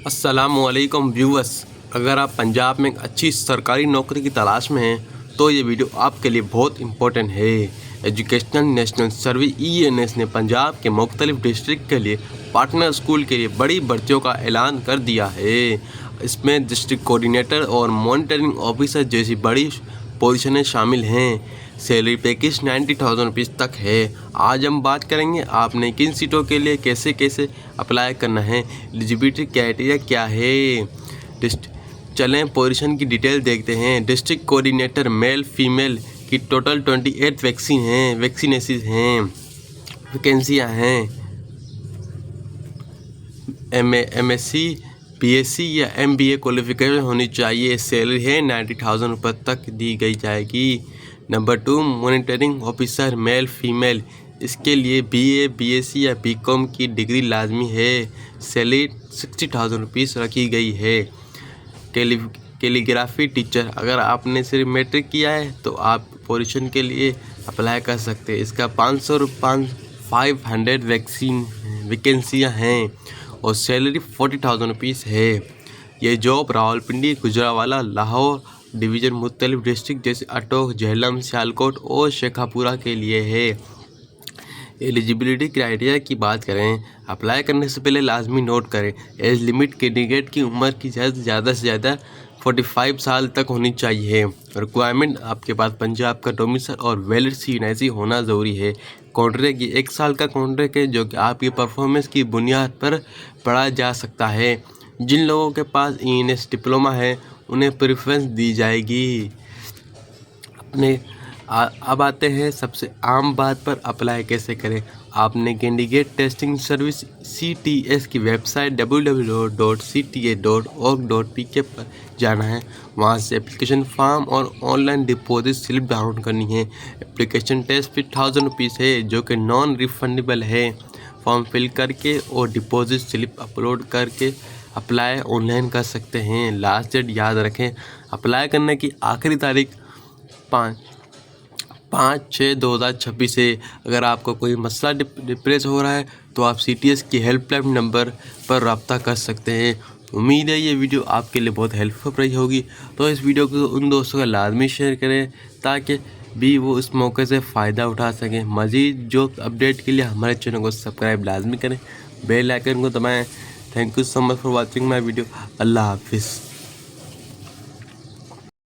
अस्सलामुअलैकुम व्यूअर्स, अगर आप पंजाब में एक अच्छी सरकारी नौकरी की तलाश में हैं तो ये वीडियो आपके लिए बहुत इम्पोर्टेंट है। एजुकेशनल नेशनल सर्विस ENS ने पंजाब के मुख्तलिफ डिस्ट्रिक्ट के लिए पार्टनर स्कूल के लिए बड़ी भर्तियों का ऐलान कर दिया है। इसमें डिस्ट्रिक्ट कोऑर्डिनेटर और मॉनिटरिंग ऑफिसर जैसी बड़ी पोजीशनें शामिल हैं। सैलरी पैकेज 90,000 रुपीज़ तक है। आज हम बात करेंगे आपने किन सीटों के लिए कैसे कैसे अप्लाई करना है, एलिजिबिलिटी क्राइटेरिया क्या है। चलें पोजीशन की डिटेल देखते हैं। डिस्ट्रिक्ट कोऑर्डिनेटर मेल फीमेल की टोटल 28 वैक्सीनेसीज हैं। वैकेंसियाँ हैं MSc BSc या MBA क्वालिफिकेशन होनी चाहिए। सैलरी है 90,000 रुपये तक दी गई जाएगी। Number 2 monitoring officer male female, इसके लिए BA BSc या BCom की डिग्री लाजमी है। सैलरी 60,000 रुपीज़ रखी गई है। कैलीग्राफी टीचर, अगर आपने सिर्फ मैट्रिक किया है तो आप पोजीशन के लिए अप्लाई कर सकते हैं। इसका 500 वैकेंसियाँ हैं और सैलरी 40,000 रुपीज़ है। ये जॉब रावलपिंडी, गुजरांवाला, लाहौर डिवीज़न मुख्तलिफ डिस्ट्रिक्ट जैसे अटोक, झेलम, सियालकोट और शेखापुरा के लिए है। एलिजिबिलिटी क्राइटेरिया की बात करें, अप्लाई करने से पहले लाजमी नोट करें एज लिमिट कैंडिडेट की उम्र की ज़्यादा से ज़्यादा 45 साल तक होनी चाहिए। रिक्वायरमेंट, आपके पास पंजाब का डोमिसाइल और वैलिड CNIC होना ज़रूरी है। कॉन्ट्रैक्ट, ये 1 साल का कॉन्ट्रैक्ट है जो कि आपकी परफॉर्मेंस की बुनियाद पर पढ़ा जा सकता है। जिन लोगों के पास ENS डिप्लोमा है उन्हें प्रेफरेंस दी जाएगी। अब आते हैं सबसे आम बात पर, अप्लाई कैसे करें। आपने कैंडिडेट टेस्टिंग सर्विस CTS की वेबसाइट www.cta.org.pk पर जाना है। वहां से एप्लीकेशन फॉर्म और ऑनलाइन डिपॉजिट स्लिप डाउनलोड करनी है। एप्लीकेशन टेस्ट फीस 1000 रुपीज़ है जो कि नॉन रिफंडेबल है। फॉर्म फिल करके और डिपॉजिट स्लिप अपलोड करके अप्लाई ऑनलाइन कर सकते हैं। लास्ट डेट याद रखें, अप्लाई करने की आखिरी तारीख 5/6/2026 है। अगर आपको कोई मसला डिप्रेस हो रहा है तो आप CTS की हेल्पलाइन नंबर पर रब्ता कर सकते हैं। उम्मीद है ये वीडियो आपके लिए बहुत हेल्पफुल रही होगी, तो इस वीडियो को उन दोस्तों का लाजमी शेयर करें ताकि भी वो इस मौके से फ़ायदा उठा सकें। मज़ीद जो अपडेट के लिए हमारे चैनल को सब्सक्राइब लाजमी करें, बेल आइकन को दबाएँ। Thank you so much for watching my video. अल्लाह हाफिज़।